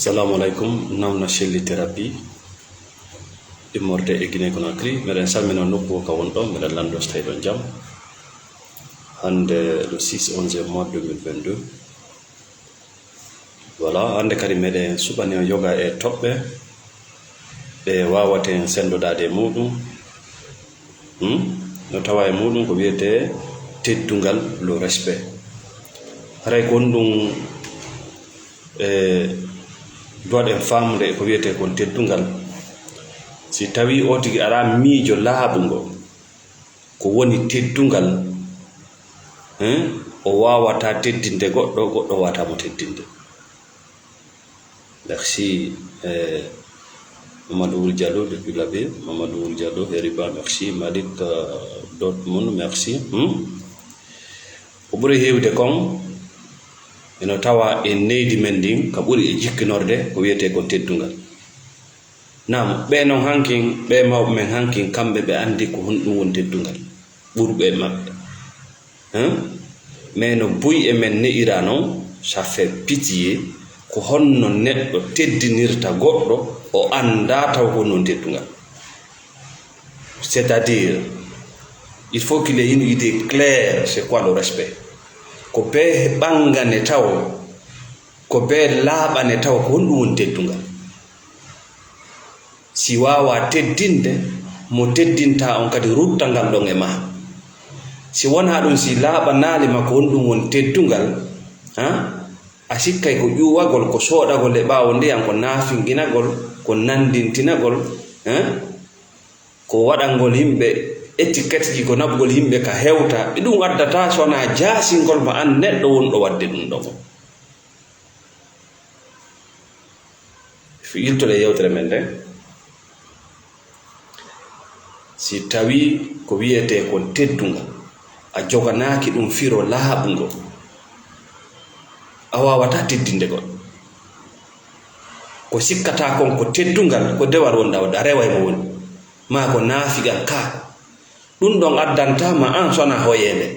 Assalamualaikum, namna shelli thérapie immorde e Guinée Conakry. Meɗen salmina nokku ka won ɗo meɗen lando so tawi ɗon jaam hande le 6/11 mois 2022. Voilà, hande kadi meɗen suɓani on yoga e toɓɓe ɓe wawaten sendodade muɗum no tawa e muɗum ko wiyete teddungal, le respect. Haray ko ɗum doɗen famde ko wiyete kon teddungal. Si tawi o tigi ara miijo laaɓugo ko woni teddungal, o wawata teddinde goɗɗo, goɗɗo watamo teddinde. Merci Mamadou Wul Diallo depuis la ville. Mamadou Wul Diallo, Heriba, merci. Malik Dortmund, merci. Ko ɓuri hewde kon eno tawa e neydi men ndin ka ɓuri e jikkinorde ko wiyete kon teddungal. Nam ɓe non hankin ɓe mawɓe men hankin kamɓe ɓe andi ko honɗum woni teddungal ɓurɓe maɓɓe. Mais no buy e men ne'ira non, ça fait pitié ko honno neɗɗo teddinirta goɗɗo o anda taw ko non teddungal. C'est-à-dire, il faut qu'il ait une idée claire c'est quoi le respect. Ko be ɓangane taw, ko be laaɓane taw ko honɗum woni teddungal. Si wawa teddinde mo teddinta on kadi rutta ngal ɗon e ma. Si wona ɗum, si laaɓanalima ko honɗum woni teddungal, a sikkay ko ƴuwagol, ko soɗagol e ɓawo ndiyam, ko nafinginagol, ko nandintinagol, ko waɗangol yimɓe étiquette ji, ko naɓgol yimɓe ka hewta, ɗum addata sona jasingol ma an neɗɗo wonɗo wadde ɗum ɗo. Yiltode yewtere men nden, si tawi ko wiyete kon teddungal a joganaki ɗum firo laaɓugo, a wawata teddinde goɗɗo. Ko sikkata kon ko teddungal ko dewal wonɗa wadde, a rewa mo woni ma ko naafigal ka, ɗum ɗon addantama an sona hoyende.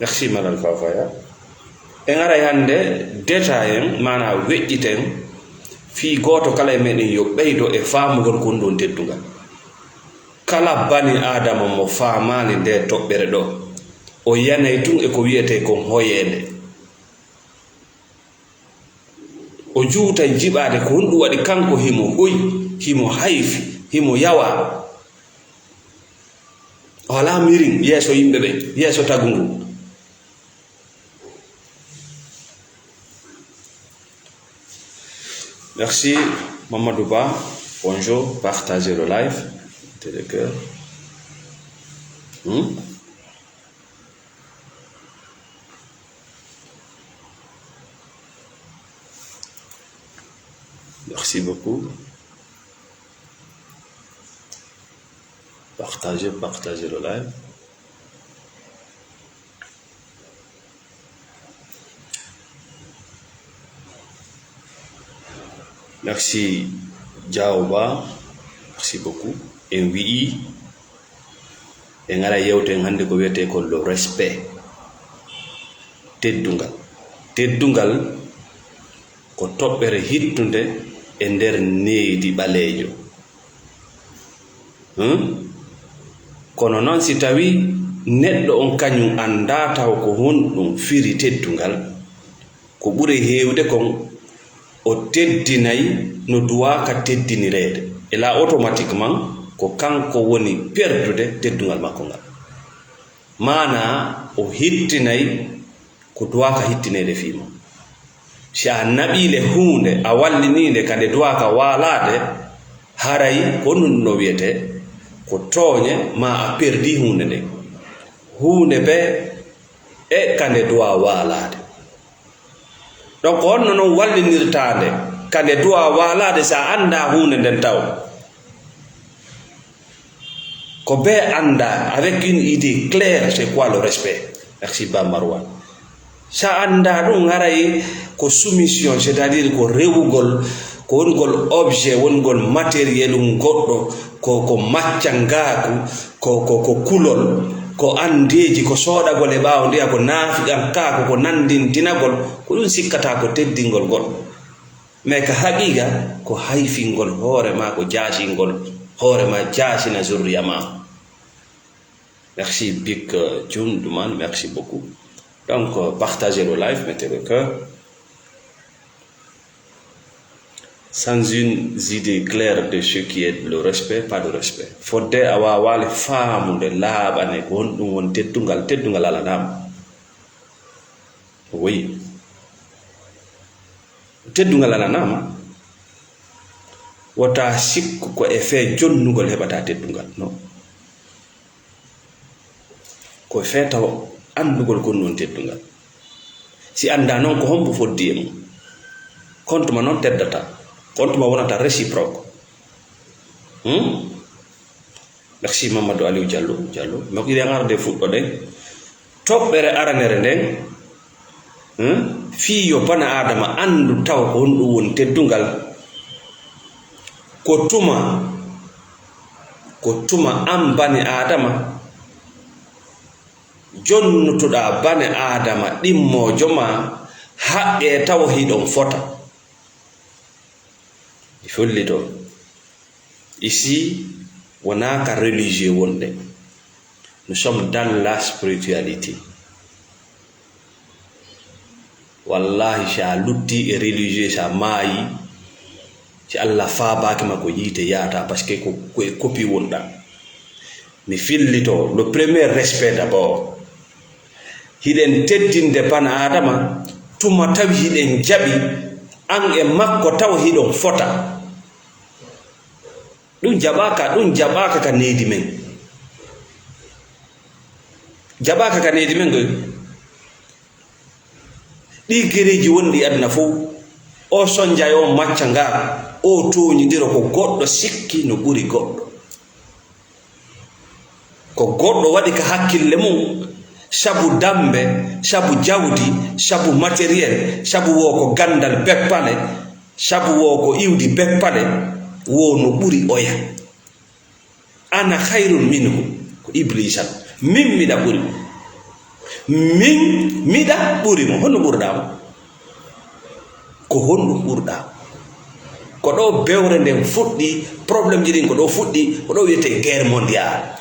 Merci madame Fafaya. En aray hande détail en mana weƴƴiten fi goto kala e meɗen yo ɓeydo e famugol kon ɗon teddungal. Kala bani adama mo famani nde toɓɓere ɗo, o yanay tun e ko wiyete kon hoyende. O juutay jiɓade ko honɗum waɗi kanko himo hoyi, himo hayfi, himo yawa, o ala mirin yeeso yimɓe ɓe, yeeso tagu ngu. Merci Mamadou Ba, bonjour, partagez le live, mettez le cœur. Merci beaucoup. Partagez le live. Merci Diaoba, merci beaucoup. En wi'i en ara yewten hande ko wiyete ko le respect. Teddungal ko toɓɓere hittunde e nder neydi ɓaleejo. Kono noon si tawi neɗɗo on kañum anda taw ko honɗum firi teddungal, ko ɓuri hewde kon o teddinayi no duwaka teddinirede, et là automatiquement ko kanko woni perdude teddungal makko ngal. Mana o hittinayi ko duwaka hittinede fimo. Si a naɓile hunde, a wallinide kade duwaka walade, haray ko ɗum no wiyete ko tooñe ma a perdi hunde nde. Hunde be e kande duwa walade. Donc honno noon wallinirtande kande duwa walade sa anda hunde nden taw. Ko be anda avec une idée claire c'est quoi le respect. Merci Bamarwan. Sa anda ɗum haray ko soumission, c'est-à-dire ko rewugol, ko wongol objet, wongol matériel goɗɗo, ko maccangaku, ko kulol, ko andeji ko soodagol e ɓaawo ndiya ko naafiɗan kaako ko nandintinagol ko ɗum sikkata ko teddingol ngol mais ka haqiqa ko hayfingol hoore ma ko jaasingol hoore ma jaasina zurriya ma. Merci Big June Duman, merci beaucoup. Donc partagez le live, mettez le cœur. Sans une idée claire de ce qui est le respect, pas de respect. Fodde awa wale famu de labane won teddungal ala nam. Oui. Teddungal ala nam. Wata sikku ko e fe jonnugol hebata teddungal, no. Ko fe taw andugol ko non teddungal. Si anda non ko hombo foddi en. Compte ma non teddata. Compte ma wonata réciproque. Merci Mamadou Aliou Diallo. Mais il y a des football de toppere aranere den fiyo bana adama andu taw ko honɗum woni teddungal ko tuma an bani adama jonnutoɗa bani adama ɗimmojo ma haqqe taw hiɗon fota. Il faut le dire. Ici, on n'a qu'à religieux. Nous sommes dans la spiritualité. Wallahi, sha lutti et religieux, sha maï. Si Allah fa baki ma ko yite yata parce que ko copie wonda. Mais fillito, le premier respect d'abord. Hiden teddinde bana adama, tuma tawi hiden jabi, an e makko taw hidon fota. Ɗum jaɓaka ka neydi men. Jaɓaka ka neydi men goy. Ɗi gereji wonɗi aduna fof o sonjay o macca nga o toñidira ko goɗɗo sikki no ɓuri goɗɗo. Ko goɗɗo waɗi ka hakkille mum sabu dambe, sabu jawdi, sabu matériel, sabu wo ko gandal beppale, sabu wo ko iwdi beppale. Wo no ɓuri oya ana khairun minhu ko iblisa min miɗa ɓuri min miɗa ɓuri mo honno ɓurɗamo ko honɗum ɓurɗa ko ɗo bewre nden fuɗɗi probléme ji ɗin ko ɗo fuɗɗi ko ɗo wiyete guerre mondial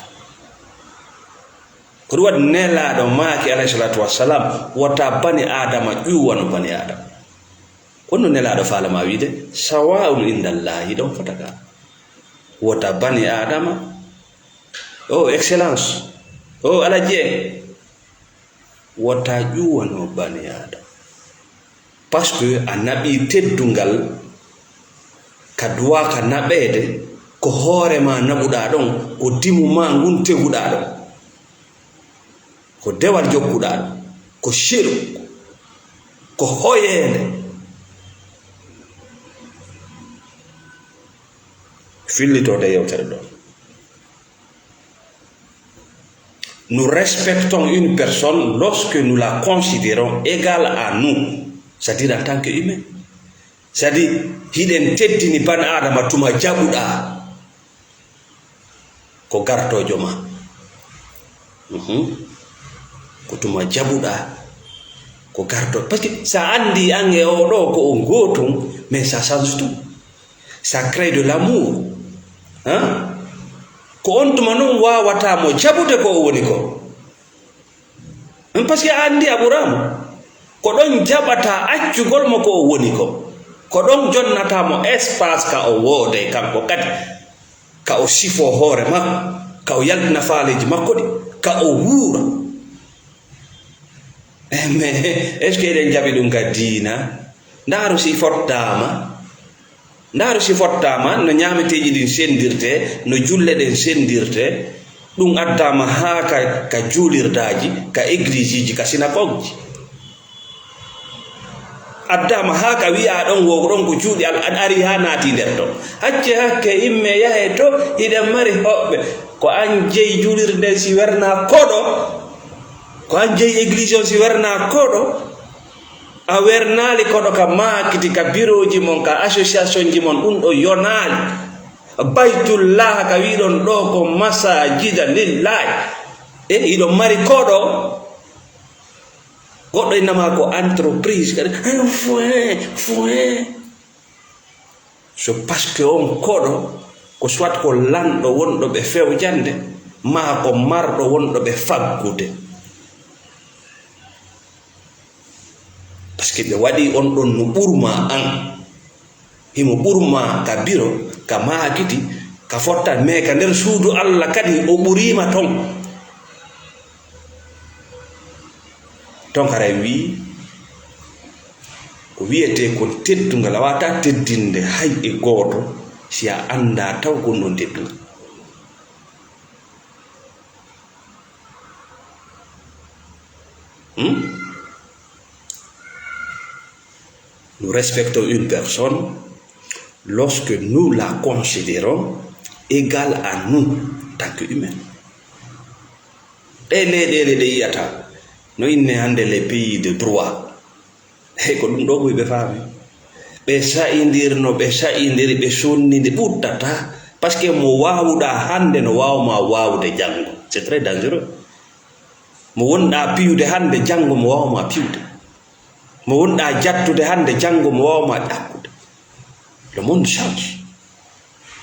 ko ɗum waɗi nelaɗo maaki alayhi salatu wassalam wota bani adama ƴuwano bani adama kono nelaɗo falama wiide sawa'un indallahi ɗon fotaka wota bani adama o excellence o alaje wota ƴuwano bani adama parce que a naɓi teddungal ka duwa ka naɓede ko hoorema naɓuɗa ɗon ko dimuma ngun teguɗa ɗon ko dewal jokkuɗa ɗon ko shirku ko hoyede. Nous respectons une personne lorsque nous la considérons égale à nous, c'est-à-dire en tant qu'humain. C'est-à-dire, hiden teddini ban adama tuma jabuda ko garto joma. Ko tuma jabuda ko garto. Parce que ça andi ange odo ko on gotum, mais ça change tout. Ça crée de l'amour. Ko on tuma non wawata mo jabude ko woni ko. Parce que andi aburamo ko don jabata accugol mo ko woni ko. Ko don jonnata mo espace ka o wode kanko kadi ka o sifo hoore makko ka o yaltina faaleji makko di ka o wuura. Mais est ce que eɗen jaɓi ɗum ka diina ndaaru si fottama no ñaameteji ɗin sendirte no julle ɗen sendirte ɗum addama ha ka juulirdaji ka église ji ka synagogue ji addama ha ka wi'a ɗon wo ɗon ko juuɗi ari ha naati nder ɗon hacce hakke imme yahe to hiɗen mari hoɓɓe ko an jeyi juulirde si werna koɗo ko an jeyi église on si werna koɗo a wernali koɗo ka makiti ka bureau ji mon ka association ji mon ɗum ɗo yonali baytullah ka wiɗon ɗo ko masajida lillahi e iɗo mari koɗo goɗɗo innama ko entreprise kadi foin so parce que on koɗo ko soit ko lanɗo wonɗo ɓe fewjande ma ko marɗo wonɗo ɓe faggude parce que ɓe waɗi on ɗon no ɓurma an himo ɓurma ka biro ka maagidi ka fotta mais ka nder suudu Allah kadi o ɓurima ton kara wi ko wiyete ko teddungal a wata teddinde hay e gooto si a anda taw gonɗon teddungal Nous respectons une personne lorsque nous la considérons égale à nous en tant qu'humains. No inne hande les pays de droit ko ɗum ɗo ɓe faami ɓe sa'indirno ɓe sa'indiri ɓe sonnide ɓuttata parce que mo wawuɗa hande no wawma wawde janngo c'est très dangereux mo wonɗa piwde hande janngo mo wawma piwde mo wonɗa jattude hande janngo mo wawma ƴakkude le monde change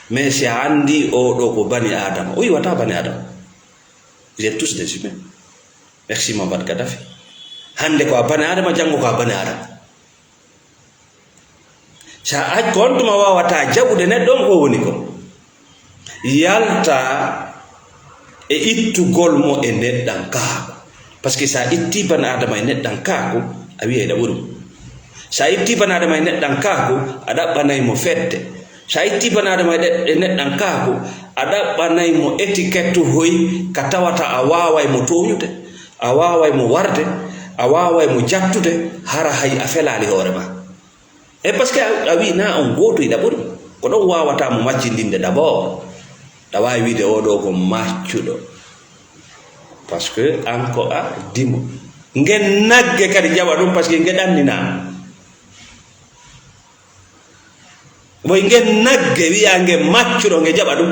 mais si a andi oɗo ko bani adama o yiwata bani adama vous êtes tous des humains. Merci Mohamed Gaddafi hande ko a bani adama janngo ko a bani adama sa aj ko on tuma wawata jaɓude neɗɗon ko woni ko yalta e ittugol mo e neɗɗan kaako parce que sa itti bani adama e neɗɗan kaako a wiya e ɗaɓurum sa itti bani adama e neɗɗan kaako a ɗaɓɓanayi mo fedde sa itti bani adama e neɗɗan kaako a ɗaɓɓanayi mo étiquette hoy ka tawata a waway mo toñude a waway mo warde a waway mo jattude hara hay a felali hoore ma e parce que a wi na on goto e ɗaɓuri ko ɗon wawata mo maccindinde d'abord ɗa wawi wiide oɗo ko maccuɗo parce que an ko a dimo ngen nagge kadi jaɓa ɗum parce que nge ɗannina boy ngen nagge wiya nge maccuɗo nge jaɓa ɗum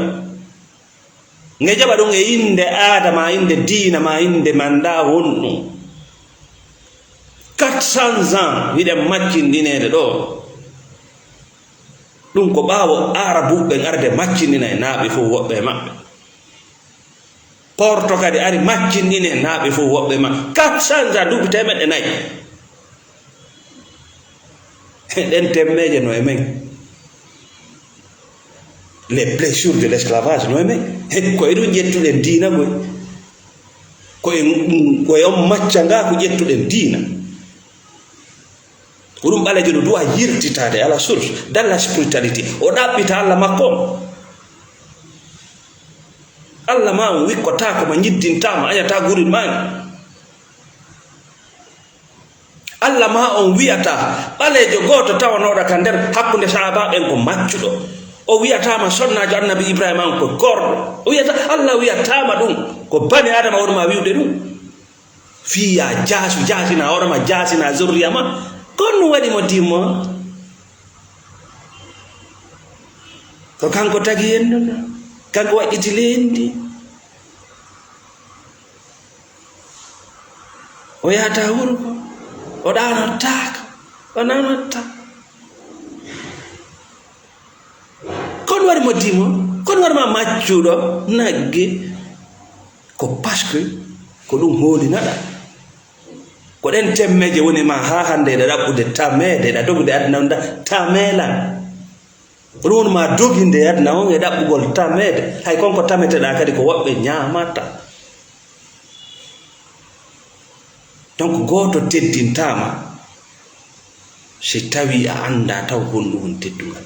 nge jaɓa ɗum e inde adama inde diina ma inde manda wonɗum 400 ans wiɗen maccindinede ɗo ɗum ko ɓaawo arabuɓe arde maccindina e naaɓe fof woɓɓe maɓɓe porto kadi ari maccindine e naaɓe fof woɓɓe maɓɓe 400 ans duuɓi temeɗɗe 4 ɗen temmeje no e men les blessures de l'esclavage no e men koye ɗum ƴettuɗen diina koye on macca nga ko ƴettuɗen diina ko ɗum ɓalejo no duwa yirtitade à la source dans la spiritualité o ɗaɓɓita Allah makko Allah ma on wikkotako ma ñiddintama añata gurin mani Allah ma on wiyata ɓalejo goto tawanoɗa ka nder hakkude sahabaɓen ko maccuɗo o wiyatama sonnajo annabi Ibrahima on ko gorɗo o wiyata Allah wiyatama ɗum ko bani adama wonma wiwde ɗum fiya jasina hoorema jasina zurriya ma kono waɗi mo dimmo ko kanko tagi henduno kanko waɗɗiti lendi o yahata wurgo o ɗanottaka o nanotta kono waɗi mo dimmo kono waɗima maccuɗo nagge ko parce que ko ɗum hoolinaɗa ko ɗen temmeje woni ma ha hande ɗa ɗaɓɓude tamede ɗa dogude adna on tamelan ɗum woni ma doginde adna on e ɗaɓɓugol tamede hay konko tameteɗa kadi ko woɓɓe ñamata donc goto teddintama si tawi a anda taw gonɗum woni teddungal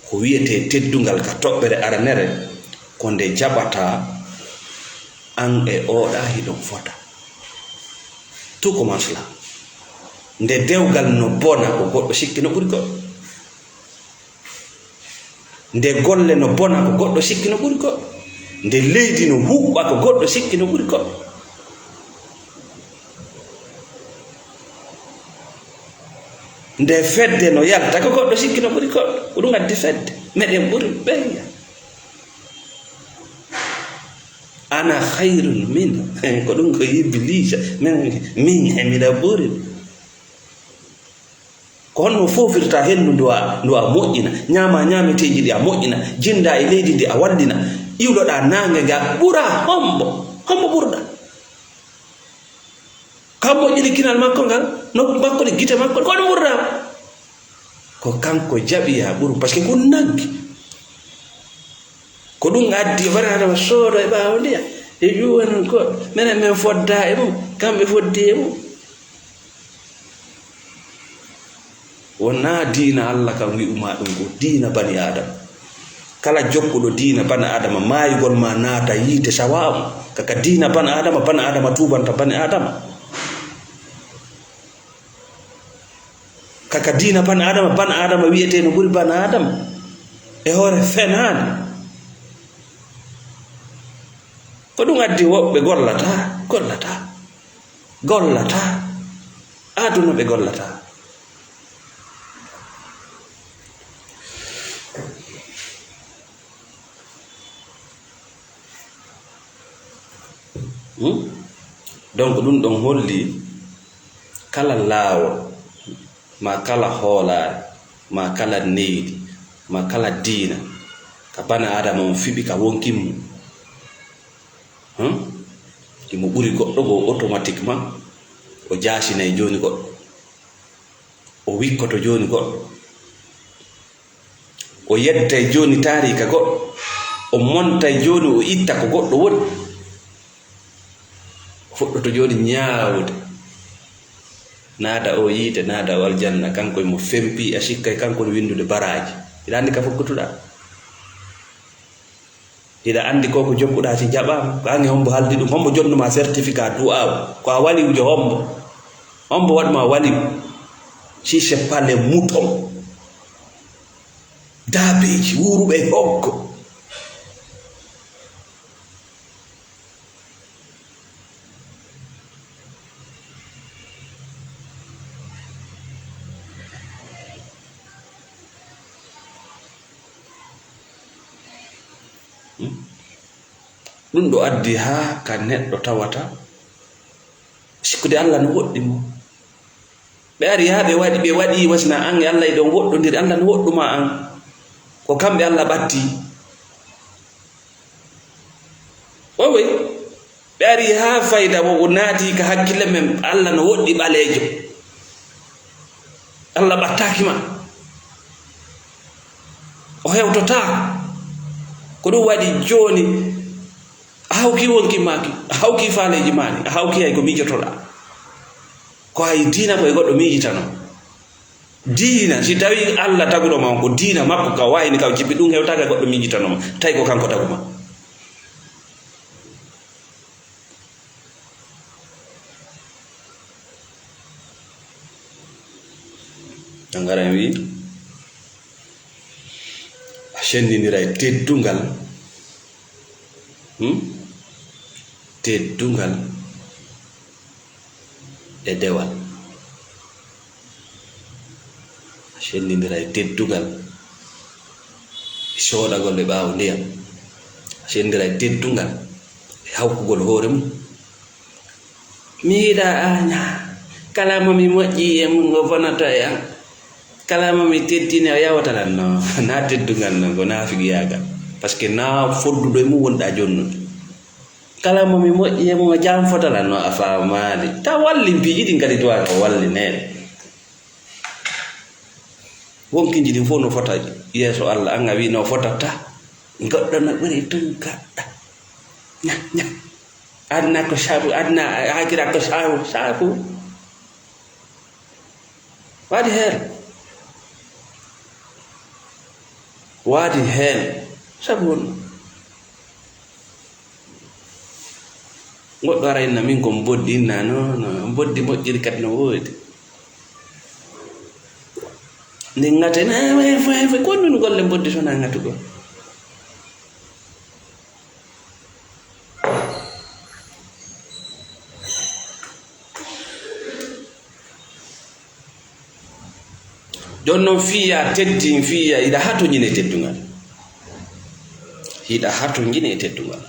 ko wiyete teddungal ka toɓɓere aranere ko nde jaɓata an e oɗa hiɗon fota tout commence là nde dewgal no bona ko goɗɗo sikki no ɓuri goɗɗo nde golle no bona ko goɗɗo sikki no ɓuri goɗɗo nde leydi no huɓɓa ko goɗɗo sikki no ɓuri goɗɗo nde fedde no yalta ko goɗɗo sikki no ɓuri goɗɗo ko ɗum addi fedde meɗen ɓuri ɓeyya ana khairun min ko ɗum ko iblisa min hemida ɓuri ko honno fofirta hendu ndu a moƴƴina ñameteji ɗi a moƴƴina jinda e leydi ndi a wallina iwɗoɗa nange nge a ɓura hombo ɓurɗa kam moƴƴini kinal makko ngal nokku makko ɗe gite makko ko ɗum ɓurɗa ko kanko jaɓi ha ɓuru par ce que ko naggi ko ɗum addi bani adama soodo e ɓaawo ndiya e ƴuwanon goɗɗo minen min fodda e mum kamɓe foddi e mum wona diina Allah kam wi'uma ɗum ko diina bani adama kala jokkuɗo diina bani adama maayugol ma naata yiite sawamu kaka diina bani adama tubanta bani adama kaka diina bani adama wiyete no ɓuri bani adama e hoore fenade ko ɗum addi woɓɓe gollata aduna ɓe gollata donc ɗum ɗon holli kala laawol ma kala hoolare ma kala neydi ma kala diina ka bana adama on fiɓi ka wonkinmu imo ɓuri goɗɗo go automatiquement o jaasinayi joni goɗɗo o wikkoto joni goɗɗo o yettay joni taarika goɗɗo o montay joni o itta ko goɗɗo woni fuɗɗoto joni ñaawde naada o yiite naada o aljanna kanko mo fempi a sikkay kanko no windude baraji ida andi ka fokkutuɗa ida andi koko jokkuɗa si jaɓama ko ange hombo haldi ɗum hombo jonnuma certificat du'aw ko a waliwjo hombo waɗma waliw si c'est pas les moutons daabeji wuruɓe hoggo ɗum ɗo addi ha ka neɗɗo tawata sikkude Allah no woɗɗi mo ɓe ari ha ɓe waɗi wasina an e Allah e ɗon woɗɗodiri Allah no woɗɗuma an ko kamɓe Allah ɓatti owoy ɓe ari ha fayda o naati ka hakkille men Allah no woɗɗi ɓaleejo Allah ɓattaki ma o hewtota ko ɗum waɗi joni a hawki wonki maki a hawki faaleji mani a hawki hay ko mijotoɗa ko hay diina koye goɗɗo mijitano diina si tawi Allah taguɗoma ko diina makko ka wayni ka jippi ɗum hewtaka goɗɗo mijitanoma tawi ko kanko taguma angara wi a sendindira e teddungal teddungal e dewal a sendindira e teddungal e soodagol e ɓaawo ndiyam a sendindira e teddungal e hawkugol hoore mum mi yiɗa aña kala mami moƴƴi e mum o bonata e an kala mami teddini o yawatalan no na teddungal non ko naafigiyagal par ce que na fodduɗo e mum wonɗa jonnude kala mami moƴƴi e mum o jam fotalan no a famali ta walli mpiiji ɗin kadi duwa ko walli nene wonkiji ɗin fof no fota yeeso Allah an a wi no fotata goɗɗo no ɓuri tun gaɗɗa ña adna ko sabu adna hakira ko sabu waɗi heen sabu on goɗɗo ara inna min kon boddi inna no boddi moƴƴiri kadi no woodi ndi ngate fe ko min golle boddi sona ngatugo jon noon fiya teddin fiya hiɗa hato ñine teddungal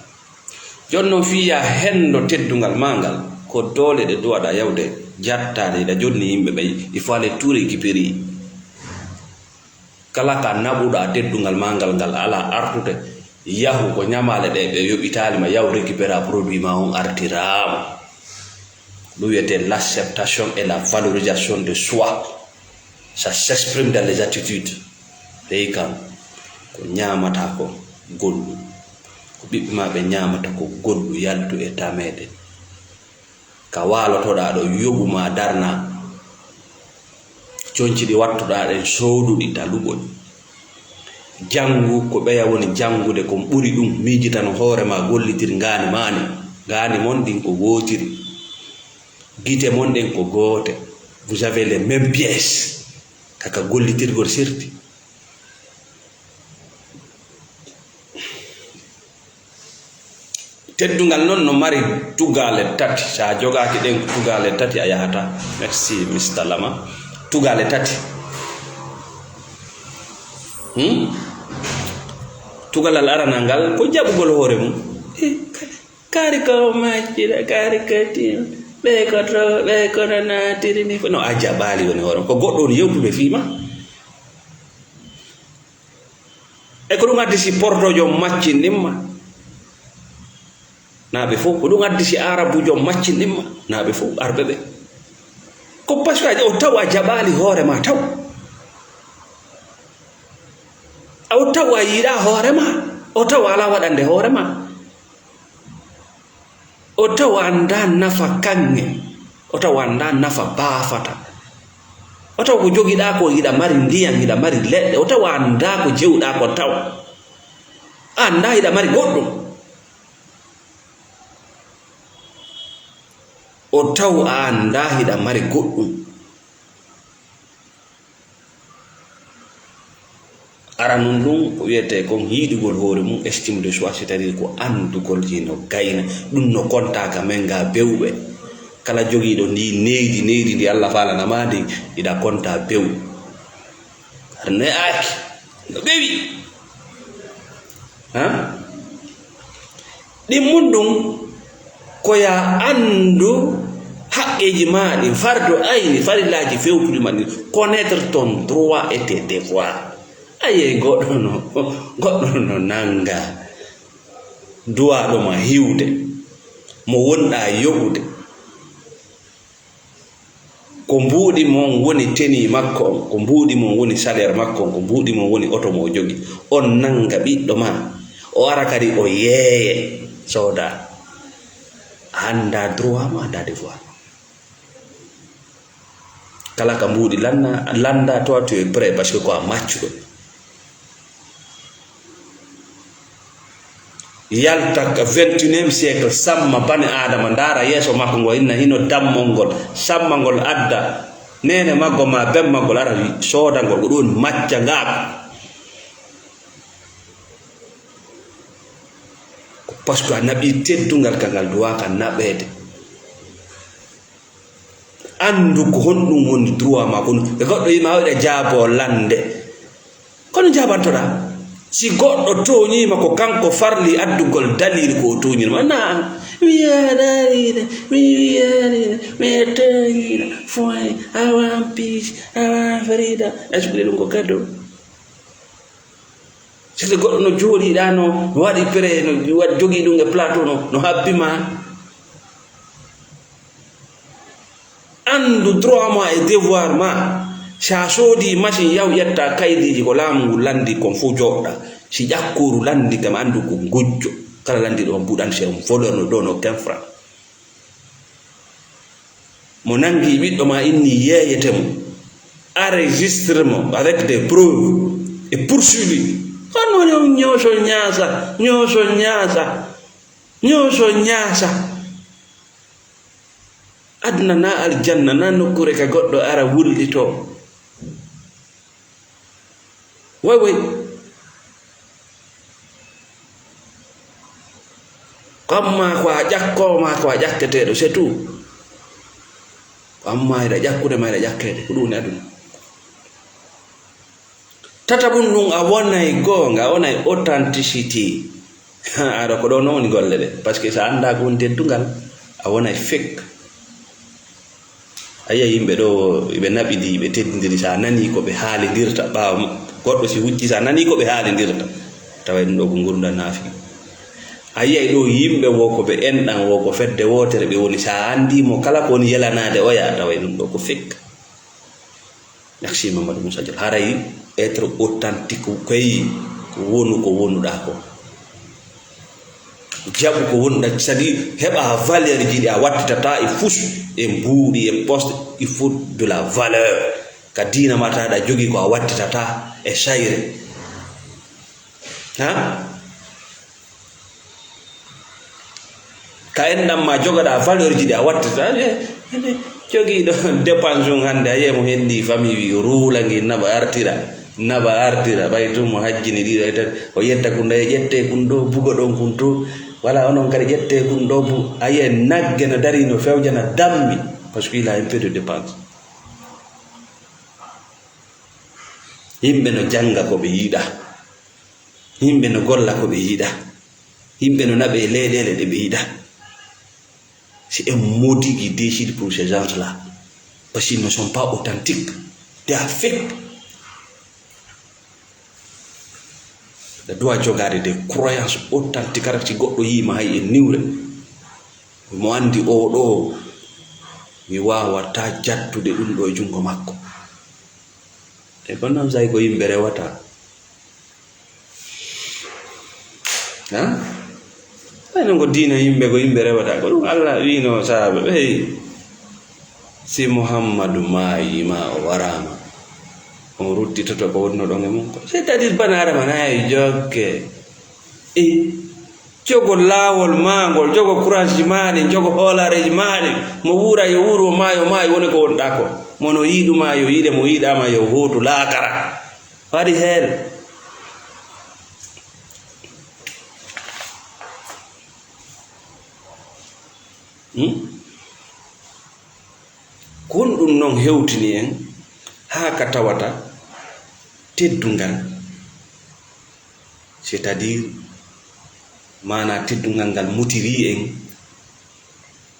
jonno fiya hendo teddungal mangal ko dole de duwaɗa yawde jattade da jonni yimɓe ɓay il faut aller tout récupérer kala ka naɓuɗa teddungal mangal ngal ala artude yahu ko ñamale ɗe ɓe yoɓitalima yahu récupéra produit ma on artirama ɗum wiyete l'acceptation et la valorisation de soi. Ça s'exprime dans les attitudes. Ley kam ko ñamata ko goɗɗu ko ɓiɓɓe ma ɓe ñamata ko goɗɗu yaltu e tameɗe ka walotoɗa ɗo yoɓuma darna conci ɗi wattuɗa ɗen sowduɗi taluɓol jangu ko ɓeya woni jangude kon ɓuri ɗum miijita no hoorema gollitir ngani mani ngani mon ɗin ko wotiri guite mon ɗen ko goote vous avez les mêmes pièces kaka gollitirgol sirti teddungal noon no mari tugale tati sa jogaki ɗen tugale tati a yahata. Merci Mr. Lama. Tugale tati tugalal aranal ngal ko jaɓugol hoore mum kari ko majjira kari kati ɓe kono natiri ni no a jaɓali woni hoore ko goɗɗo woni yewtude fiima e ko ɗum addi si portojo maccinɗimma naaɓe fof ko ɗum addi si arabujo maccinɗimma naaɓe fof arɓe ɓe ko par ce que o taw a jaɓali hoore ma taw o taw a yiɗa hoore ma o taw ala waɗande hoore ma o taw anda nafa kanŋe o taw anda nafa baafata o taw ko jogiɗa ko hiɗa mari ndiyam hiɗa mari leɗɗe o taw anda ko jewɗa ko taw anda hiɗa mari goɗɗum o taw anda hiɗa mari goɗɗum aranum ɗum ko wiyete kon hiiɗugol hoore mum estime de soi, c'est à dire ko andugol hino gayna ɗum no kontaka men ga bewɓe kala jogiiɗo ndi neydi ndi Allah falanama ndi iɗa konta bew har ne aki no ɓewi ɗin mum ɗum koya andu haqqeji maɗi fardo ayni farillaji fewtuɗi maɗi connaître ton droit et tes devoirs. Aye goɗɗo no nanga duwaɗo ma hiwde mo wonɗa yoɓude ko mbuuɗi mon woni teni makko on ko mbuuɗi mon woni salaire makko on ko mbuuɗi mon woni oto mo jogi on nanga ɓiɗɗo ma o ara kadi o yeeye sooda anda droit ma anda devoir kala ka mbuuɗi landa toi tu es prêt parce que ko a maccuɗo yalta ka 21e siècle samma bani adama ndara yeeso makko ngo inna hino dammol ngol samma ngol adda nene maggo ma bemma ngol ara sooda ngol ko ɗum macca ngaako parce que a naɓi teddungal kangal duwaka naɓede andu ko honɗum woni droit ma kono e goɗɗo yima waɗa jaabo lande kono jabantoɗa si goɗɗo toñima ko kanko farli addugol dalil ko toñinma na mi yaɗarina mi wiyanina mi tañina foy awan piic awan farida asɓuɗe ɗum ko kaddo sede goɗɗo no jooɗiɗa no waɗi pré no waɗi jogui ɗum e plateau no habbima andu droit ma e devoir ma sa soodi machine yaw yetta kaydiji ko laamu ngu landi kon fof joɗɗa si ƴakkoru landi kam andu ko gujjo kala landi ɗo mbuɗan c'est un voleur no ɗo no 15 francs mo nangi ɓiɗɗo ma inni yeeyete mo enregistre mo avec des preuves et poursuivi kono woni on ñooso ñaasa adna na aljanna na nokkure ka goɗɗo ara wullito way kamma ko a ƴakkoma ko a ƴakketeɗo c'est tout amma eɗa ƴakkude ma eɗa ƴakkede ko ɗum ne aduna tata ɗum ɗum a wonay goonga a wonay authenticité aɗa ko ɗo noon woni golle ɗe par ce que so annda ko woni teddungal a wona fek a yiya yimɓe ɗo ɓe naɓidi ɓe teddidiri sa nani ko ɓe haalidirta ɓaawa goɗɗo si wucci sa nani ko ɓe haalidirta tawa ɗum ɗo ko gurdal naafi a yiyay ɗo yimɓe wo ko ɓe enɗan wo ko fedde wotere ɓe woni sa andimo kala ko woni yelanade oya tawa ɗum ɗo ko fek. Merci Mamadou Moussa Diallo haray être authentique koyi ko wonuɗa ko jaɓu ko wonɗa c'est à dire heɓa valeur ji ɗi a wattitata e fus e mbuuɗi e poste il faut de la valeur ka dina ma taɗa jogui ko a wattitata e sayre ha ka enɗam ma jogoɗa valeur ji ɗi a wattitata jogiiɗo dépense on hannde a yiyamo henndi famille wi ruulangi naba artira ɓay tum mo hajjini ɗiɗo tan o yetta kun ɗo e ƴette kun ɗo bugo ɗon kun to wala onon kadi ƴette kun ɗo bu a yiya nagge no dari no fewjana dammi par ce que il a un peu de dépense. Yimɓe no jannga ko ɓe yiiɗa, yimɓe no golla ko ɓe yiiɗa, yimɓe no naɓe leyɗele ɗe ɓe yiiɗa. C'est un maudit qui décide pour ces gens-là. Parce qu'ils ne sont pas authentiques. They are fake. They doit jogade des croyances authentiques. Car si goɗɗo yima hay e niwre mo andi o ɗo mi wawata jattude ɗum ɗo e jungo makko. E ko noon say ko yimɓe rewata. Ayno ko diina yimɓe ko yimɓe rewata ko ɗum Allah wino sahaba ɓe si Muhammadu maayima o warama on ruttitoto ko wonno ɗon e mum ko c'est à dire banare manayi jokke jogo laawol maangol jogo courage maɗi jogo hoolareji maɗi mo wuura yo wuuro maayo maayi woni ko wonɗa ko mono yiiɗuma yo yiiɗe mo yiiɗama yo hootu laakara waɗi heen kon ɗum noon hewtini en haa ka tawata teddungal c'est à dire mana teddungal ngal mutiri en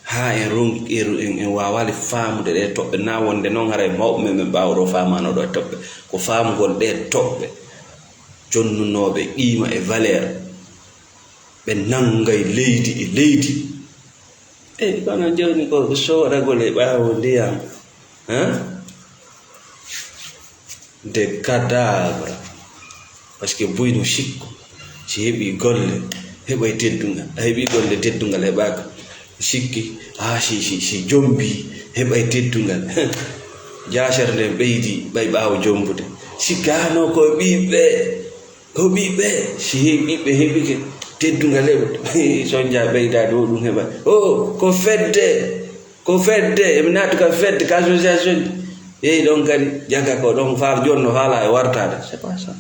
haa en wawali faamude ɗe toɓɓe na wonde noon haray mawɓe men ɓe mbawɗo famano ɗo e toɓɓe ko faamugol ɗe toɓɓe jonnunoɓe qiima e valeur ɓe nangay leydi e leydi kono joni ko sooragol e ɓaawo ndiyam de cadavre par ce que buyno sikku si heɓi golle heɓay teddungal a heɓi golle teddungal heɓaka sikki si jombi heɓay teddungal jasere nde ɓeydi ɓay ɓaawo jombude sikkano ko ɓiɓɓe si ɓiɓɓe heɓike teddungal heɓa soñja ɓeydade o ɗum heɓa ko fedde emi naati ka fedde ka association yeyi ɗon kadi jagga ko ɗon faal joni no haala e wartade c'est pas ça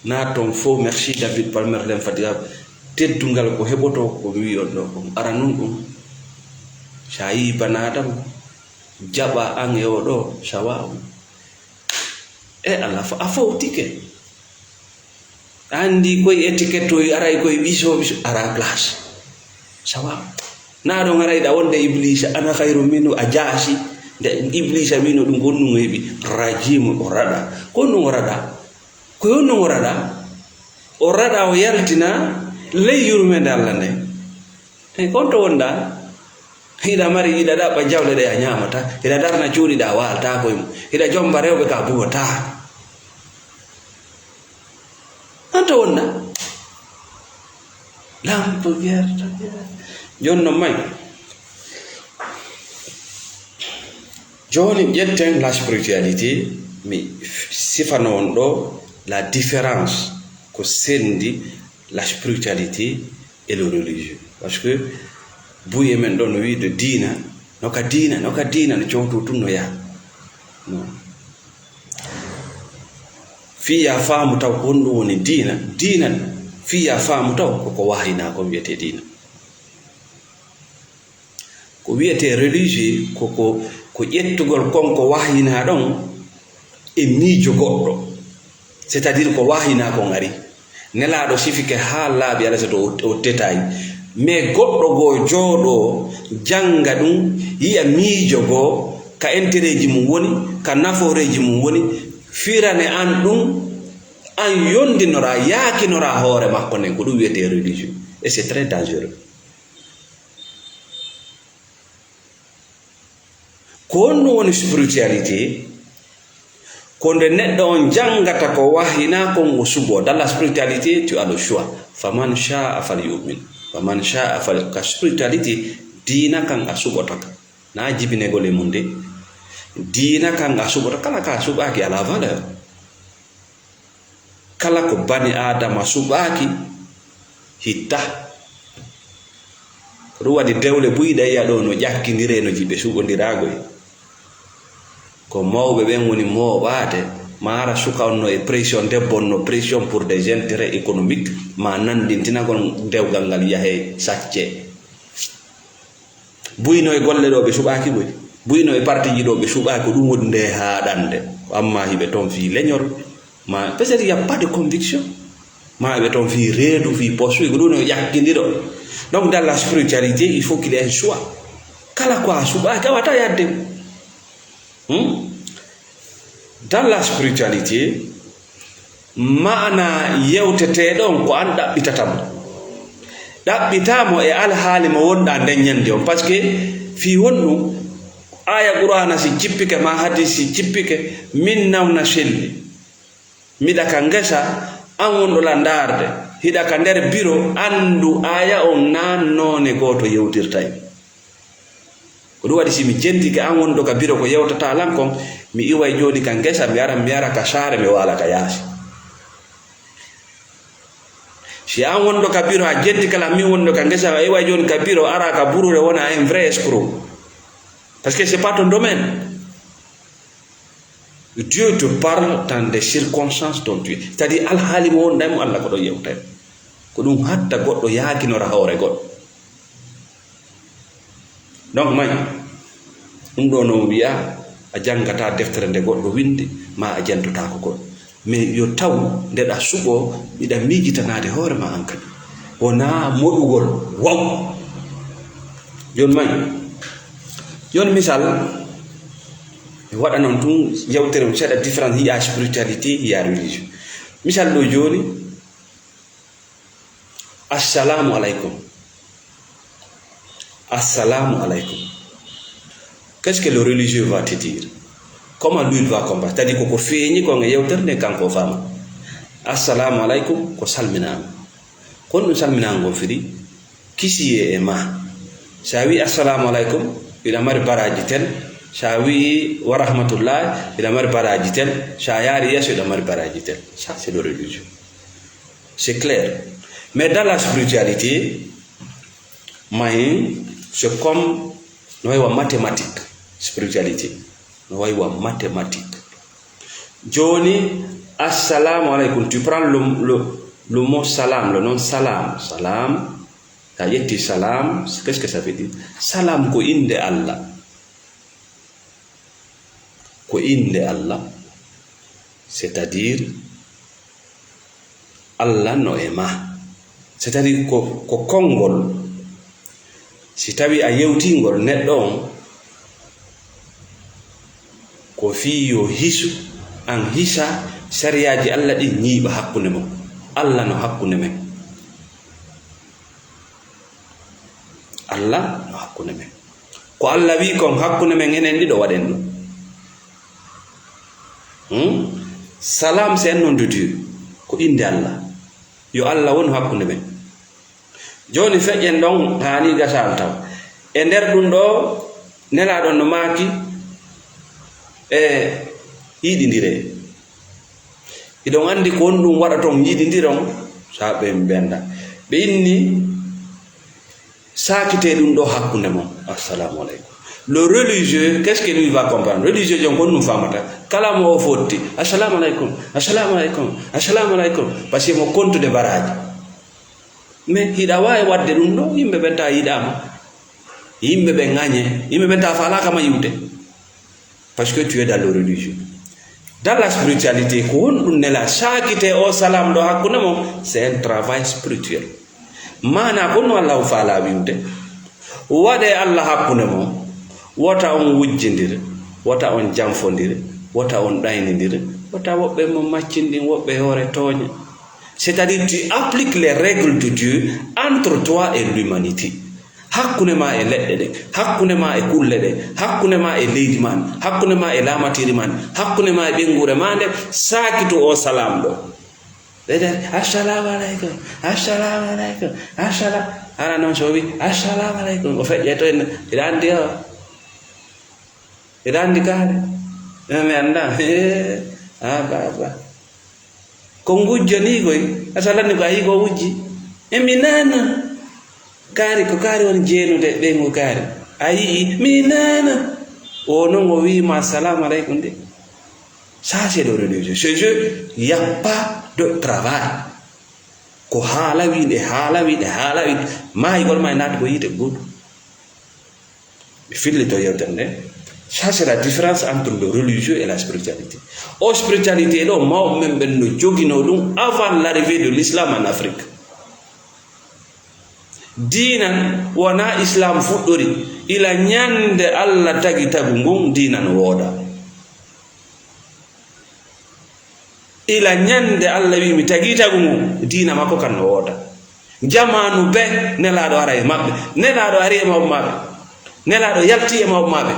na toon fo merci David Palmer l'infatigable teddungal ko heɓoto ko mi wiyon ɗo ko ara nun ɗum sa yi banadam jaɓa an e o ɗo sawawu ala a fawtike andi koye étiquette o aray koye ɓiso ara place sawawu na ɗon arayɗa wonde iblisa ana hayru minu a jaasi nde iblisa wino ɗum gonɗum heeɓi rajimu o raɗa gonɗum o raɗa ko yonɗum o raɗa o yaltina ley yurmede Allah nde e konto wonɗa hiɗa mari hiɗa ɗaɓɓa jawle ɗe a ñamata hiɗa darna cuuɗi ɗa walta koye mum hiɗa jomba rewɓe ka buwata anto wonɗa lampe vierta jonno may joni ƴetten la spiritualité mi sifano on ɗo la différence ko sendi la spiritualité et le religieux parce que buye men ɗo no wi de diina noka diina no cowto tun no yaha non fiya faamu taw ko honɗum woni diina fiya faamu taw koko wahina ko wiyete diina ko wiyete religieux ko ƴettugol konko wahina ɗon e miijo goɗɗo c'est à dire ko wahina ko ngari nelaɗo sifike ha laaɓi ala sato o détail mais goɗɗo goo jooɗo janga ɗum yiya miijo goo ka intérêt ji mum woni ka naforeji mum woni firane an ɗum an yondinora yaakinora hoore makko nden ko ɗum wiyete religieux et c'est très dangereux. ko on ɗum woni spiritualité ko nde neɗɗo on jangata ko wahina kon o subo. Dans la spiritualité tu as le choix, faman shaa falyumin faman shaa ka spiritualité diina kan a suɓotaka na jibinegol e mum de diina kan a suɓota kala ka suɓaki ala valeur, kala ko bani adama suɓaki hitta. ko ɗum waɗi dewle buyɗa yiya ɗo no ƴakkidire no jiɓe suɓodiragoy ko mawɓe ɓen woni mooɓaade mara suka on no e pression debbo no pression pour des intérêts économiques ma nandintinagol dewgal ngal yahe sacce. buyno e golle ɗo ɓe suɓaki boy, buyno e parti ji ɗo ɓe suɓaki, ɗum woni nde haɗande ko amma hiɓe toon fi leñol ma peut-être il y a pas de conviction ma ɓe toon fi reedu fi poste ko ɗum no ƴakkidiro. Donc dans la spiritualité il faut qu'il y ait un choix, kala ko a suɓaki a wata yadde. Dans la spiritualité maana yewteteɗon ko an ɗaɓɓitatamo, ɗaɓɓitamo e alhaali mo wonɗa nden ñande on. Par ce que fi wonɗum aya qur'ana si cippike ma hadis si cippike min nawna selli miɗa ka ngesa an wonɗola darde hiɗa ka nder biro andu aya on nannone goto yewtirtay. ko ɗum waɗi simi jentike an wonɗo ka biro ko yewtata lan kon mi iway joni ka ngesa mi ara ka saare mi wala ka yaasi. si an wonɗo ka biro a jenti kala min wonɗo ka ngesa a iway joni ka biro ara ka burure wona un vrai escroc parce que c'est pas ton domaine. Dieu te parle dans des circonstances dont tu es, c'est-à-dire alhaali mo wondamo Allah ko ɗo yewtay ko ɗum hatta goɗɗo yaakinora hoore goɗɗo. donc may ɗum ɗo no wiya a jangata deftere nde goɗɗo windi ma a jantota ko goɗɗo, mais yo taw ndeɗa suɓo miɗa miijitanade hoore ma an kadi wona moɗugol waw. joni may joni misal mi waɗa noon tun yewtere mi seeɗa différence hiya spiritualité hiya religion. misal ɗo joni assalamu aleykum, assalamu aleykum, qu'est-ce que le religieux va te dire, comment lui il va combattre, c'est-à-dire koko feeñi kon e yewtere nde kanko fama. assalamu aleykum ko salminama, kon ɗum salminago firi kisiye e ma. sa wi assalamu aleykum ina mari baraji tel, sa wi wa rahmatullah ina mari baraji tel, sa yaari yesso ina mari baraji tel. Ça c'est le religieux, c'est clair. Mais dans la spiritualité c'est comme no waywa mathématique. spiritualité no waywa mathématique. joni assalamu aleykum, tu prends le mot salam, le nom salam, salam ta yetti salam, qu'est-ce que ça veut dire? salam ko inde Allah, ko inde Allah, c'est-à-dire Allah no e ma, c'est-à-dire ko konngol si tawi a yewtingol neɗɗo on ko fi yo hisu an hisa sariyaji Allah ɗi ñiiɓa hakkunde mo Allah no hakkunde men, Allah no hakkunde men. ko Allah wi kon hakkunde men enen ɗiɗo waɗen ɗum. salam c'est un nom de Dieu, ko inde Allah, yo Allah won hakkunde men. joni feƴƴen ɗon hani gasal taw e nder ɗum ɗo nelaɗon no maaki e yiɗidire, iɗon andi ko on ɗum waɗa ton yiɗidiron sa ɓe benda ɓe inni sakite ɗum ɗo hakkunde mon. assalamu aleykum. le religieux qu'est-ce que lui va comprendre? religieux jon kon ɗum famata kala mo o fotti assalamu aleykum, assalamu aleykum, assalamu aleykum, par ce que mo kontude baraji. mais hiɗa wawi wadde ɗum ɗo yimɓe ɓen ta yiɗama, yimɓe ɓe ŋañe, yimɓe ɓen ta falakama yiwde, parce que tu es dans le religieux. Dans la spiritualité, c'est un travail spirituel. Mana kono Allah faala winde wade Allah hakkune mo wota on wujjindire wota on jamfondire wota on daynindire wota wobbe mo maccindin wobbe hore togna. C'est-à-dire tu appliques les règles de Dieu entre toi et l'humanité. Hakkune ma e ledde de, hakkune ma e kulle de, hakkune ma e leydi man, hakkune ma e lamatiri man, hakkune ma e bengure mande sakito o salam do. Assalamu alaikum, assalamu alaikum, assalamu ala non so wi assalamu alaikum o fejje to en irandi o irandi kare me anda baba ko ngujjani koy asalani ko ayi ko wujji e minana kari ko kari on jeenude be ngo kari ayi minana o non o wi ma assalamu alaikum de. Ça c'est le religieux. Chez eux, il n'y a pas de travail. Ko halawi de halawi de halawi. Ma igol ma nat ko yite good. Fil to yerdende. Ça c'est la différence entre le religieux et la spiritualité. O spiritualité do ma même ben no jogino dum avant l'arrivée de l'islam en Afrique. Dinan wana islam fuddori ila nyande Allah tagi tagu ngum dinan woda. Ila nyande Allah wi mi tagita gumu dina mako kan woda jamanu be nelaado ara e mabbe nelaado ari e mabbe nelaado yalti e mabbe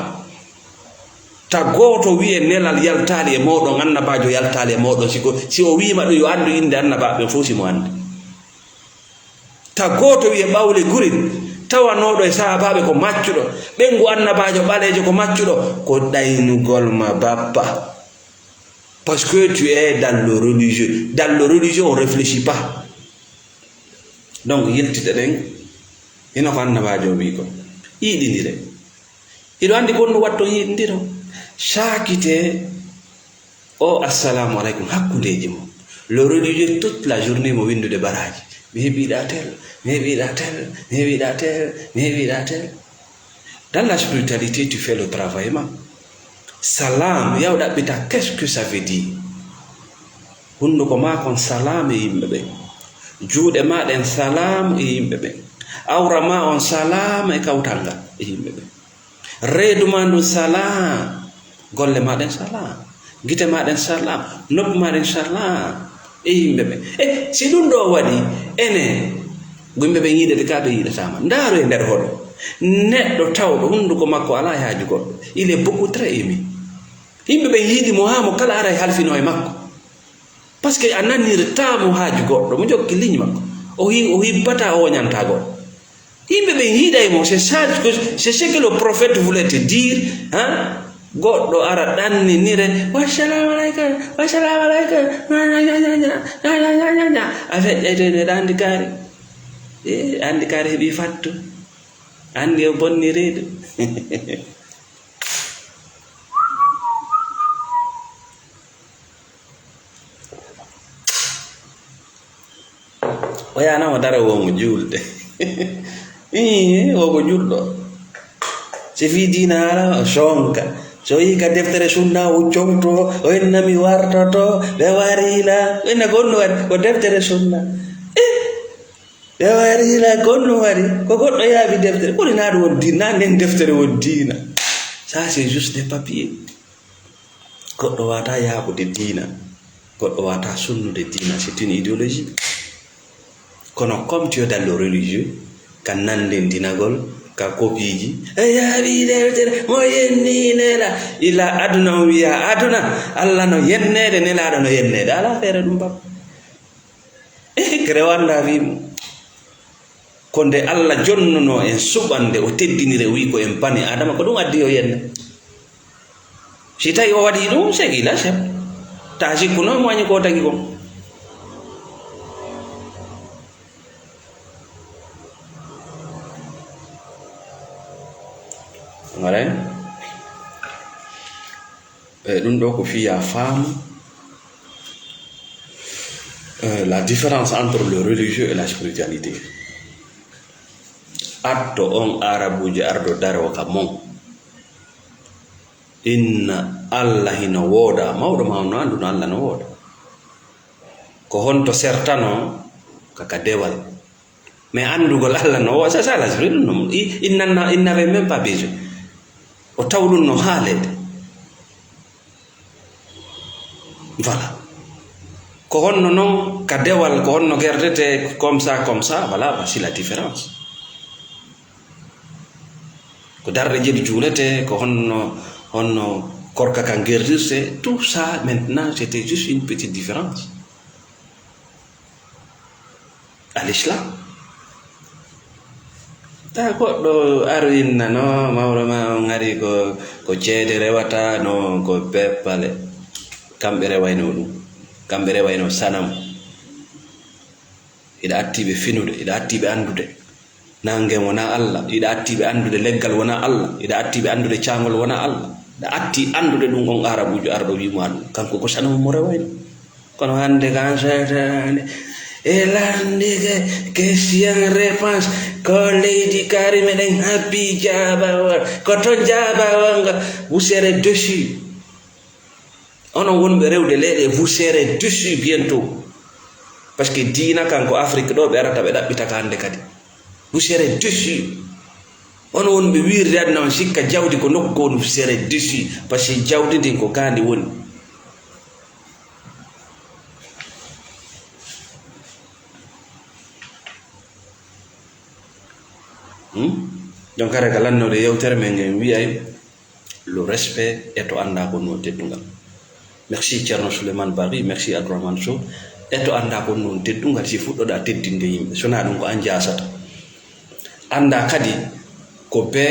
ta goto wi e nelal yaltali e modo annabajo yaltali e modo si o wi ma do yo andu inde annababe fosi mo ande ta goto wi e bawle gurin tawanodo e sahababe ko maccudo bengu annabajo balejo ko maccudo ko daynugol ma bappa. Parce que tu es dans le religieux. Dans le religieux, on ne réfléchit pas. Donc, il te dit, il n'y a pas de choses. Il dit, il doit dire qu'on doit dire, chaque été, oh, assalamu alaikum, le religieux, toute la journée, me vient de barrage. Maybe that. Dans la spiritualité, tu fais le travail, salam yawda bita, qu'est-ce que ça veut dire? Hundu ko ma kon salam e yimbe be juude ma den salam e yimbe be awra ma on salam e kawtanga e yimbe be reedu ma ndu salam golle ma den salam gite ma den salam nopp ma den salam e yimbe be si dum do wadi ene gumbe be yide de kabe yide sama ndaro e nder hodo neddo tawdo hundu ko makko ala haaju goddo il est beaucoup très aimé. Himbe be yidi mo ha mo kala ara halfino e makko parce que anani retamo haaju goddo mo jokki ligne makko o hi bata o nyanta goddo himbe be yida e mo c'est ce que le prophète voulait te dire hein goddo ara danni nire wa assalamu alaikum avec et andi kare bi fattu andi o bonni reedu oya na wadara wo mo julde o go juldo se fi dinara shonka so yi ka deftere sunna o chonto o enna mi wartoto be warila enna gonno war ko deftere sunna be warila gonno wari ko goddo yaabi deftere ko na do won dina nen deftere won dina ça c'est juste des papiers goddo wata yaabo de dina goddo wata sunnu de dina c'est une idéologie. Comme tu es dans le religieux, quand nanden dinagol, ka kopiji, ya bidere moyenni nela, ila aduna wiya aduna, Allah no yennede nela no yennede, ala fere dum bab. Krewanda wimu. Konde Allah jonnono en subande o teddinire wi ko en bani adama ko dum addi o yenne. Si tawi o wadi dum segi la sep. Ta sikuno mo anyi ko tagi ko. Ngare dum do ko fiya femme la différence entre le religieux et la spiritualité. Addo on arabuji ardo daro ka mon inna Allah hino woda mawdo mawno andu no Allah no woda ko honto sertano kaka dewal mais andugol Allah no woda ça la non il n'avait même pas besoin o tawlun no halede voilà ko honno non ka dewal ko honno gerdete comme ça voilà voici la différence ko darde jedi julete ko honno korka kan gerdirse tout ça maintenant c'était juste une petite différence à l'islam ta goɗɗo arwinna no mawɗo ma ngari ko ceede rewata no ko peppale kamɓe rewayno ɗum kamɓe rewayno sanam ida attiɓe finude ida attiɓe andude nangen wona Allah ida attiɓe andude leggal wona Allah ida attiɓe andude caangol wona Allah ida atti andude ɗum on arabujo arɗo wima ɗum kanko ko sanam mo rewayno kono hande kan setane elandige question réponse ko leydi kari meɗen habbi jabawol ko ton jabawol nga vous serez dessus onon wonɓe rewde leyɗe vous serez dessus bientôt parce que diina kanko Afrique ɗo ɓe arata ɓe ɗaɓɓita ka hande kadi vous serez dessus ono wonɓe wirde adna on sikka jawdi ko nokku on vous serez dessus par ce que jawdi ndin ko kandi woni donc rega lannode yewtere men ngen wiyay le respect e to anda ko non teddungal merci Thierno Souleymane Bari merci Abdourahmane Sow e to anda ko non teddungal si fuɗɗoɗa teddinde yimɓe sona ɗum ko an jasata anda kadi ko be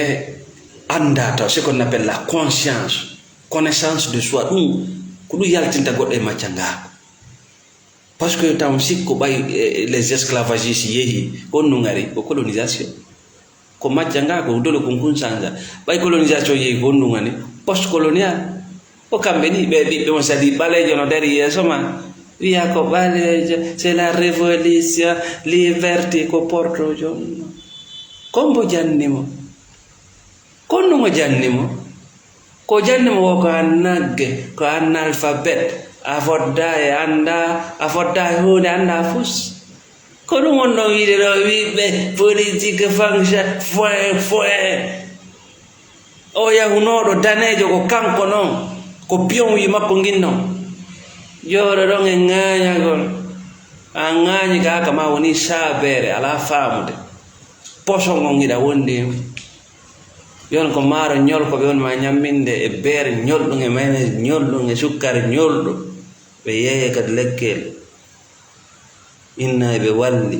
anda taw ce qu'on appelle la conscience connaissance de soi ɗum ko ɗum yaltinta goɗɗo e macca ngako parce que taw sikko ɓay les esclavagistes yeehi on no ngari ko colonisation ko macca ngako dole ko kun sanja ɓay colonisation yeehi ko honɗum ngani post colonial o kamɓe ni ɓe ɓiɓɓe on sadi ɓalejo no dari yeeso ma wiya ko ɓalejo c'est la révolution liberté ko porto jonno kombo jannimo konnugo jannimo ko jannimo wo ko an nagge ko analphabète a fodda e anda a fodda e hunde anda fus ko ɗum on ɗon wiide ɗo wiɓɓe politique fonction foin o yahunoɗo danejo ko kanko noon ko piyon wi makko ginnon jooɗo ɗon e ŋañagol a ŋañi ka kama woni sabere ala famude poson on iɗa wondi yon ko maaro ñolkoɓe on ma ñamminde e beere ñolɗum e mayne ñolɗum e sukkare ñolɗum ɓe yeeye kadi lekkel inna ɓe walli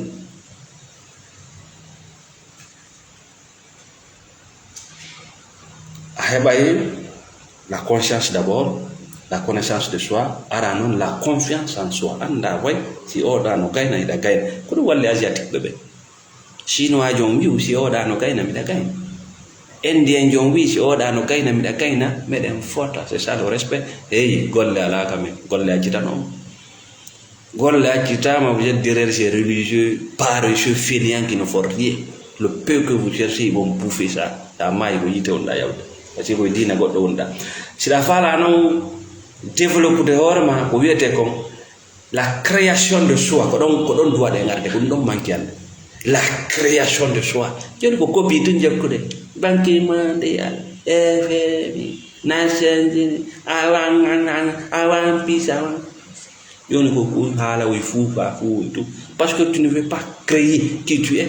a heɓay la conscience d'abord la connaissance de soi ara noon la confiance en soi anda way si oɗa no gayna iɗa gayna ko ɗum walli asiatique ɓe ɓe chinois jon wiu si oɗa no gayna miɗa gayna indien jon wi si oɗa no gayna miɗa gayna meɗen fota c'est ça le respect eyi golle ala kamen golle accitano on golle accitama vous êtes derrière ces religieux paresseux fainéants qui ne font rien le peu que vous cherchez ils vont bouffer ça ta maayi ko yite wonɗa yawde par ce que koye dina goɗɗo wonɗa siɗa faala noon développude hoorema ko wiyete kon la création de soi ko ɗon duwaɗe garde ko ɗum ɗon manque ande la création de soi joni ko copie tun jakkude banque mondial FMI Nations Unies awan peace awan joni ko haala woy fuufa fuu woy tout parce que tu ne veux pas créer qui tu es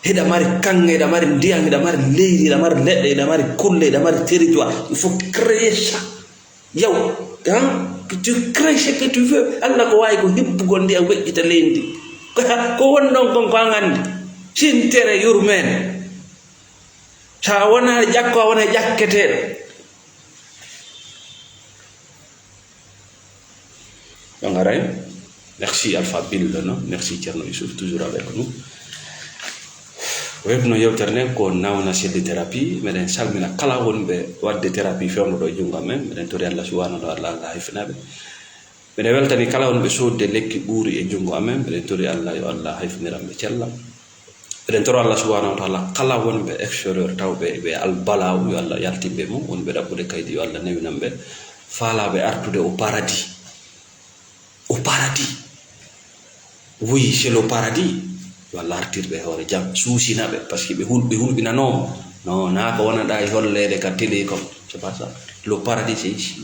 heɗa mari kange heɗa mari ndiyam heɗa mari leydi heɗa mari leɗɗe heɗa mari kulle heɗa mari territoire il faut créer ça yaw que tu crées ce que tu veux Allah ko wawi ko hebbugol ndiyam weƴƴita leydi ko woni ɗon kon ko an andi sintere yurmene sa wona ƴakko a wona ƴakketeɗo on garay merci Alpha Bill no merci Thierno Youssouf toujours avec nous webno yewtere nden ko nawna sedde thérapie meɗen salmina kala wonɓe wadde thérapie fewno ɗo e jungo amen meɗen tori Allah subhanahu wa ta'ala Allah hayfinaɓe meɗen weltani kala wonɓe sodde lekki ɓuuri e jungo amen meɗen tori Allah yo Allah hayfiniranɓe cellam eden toro Allah subhanahu wa ta'ala kala wonbe exterior tawbe be al balaw yo Allah yaltibe mum wonbe dabbude kaydi yo Allah newi nambe fala be artude au paradis oui c'est le paradis yo Allah artirbe hore jam susina be parce que be hulbina non na ko wona da hollede ka télé comme c'est pas ça le paradis c'est ici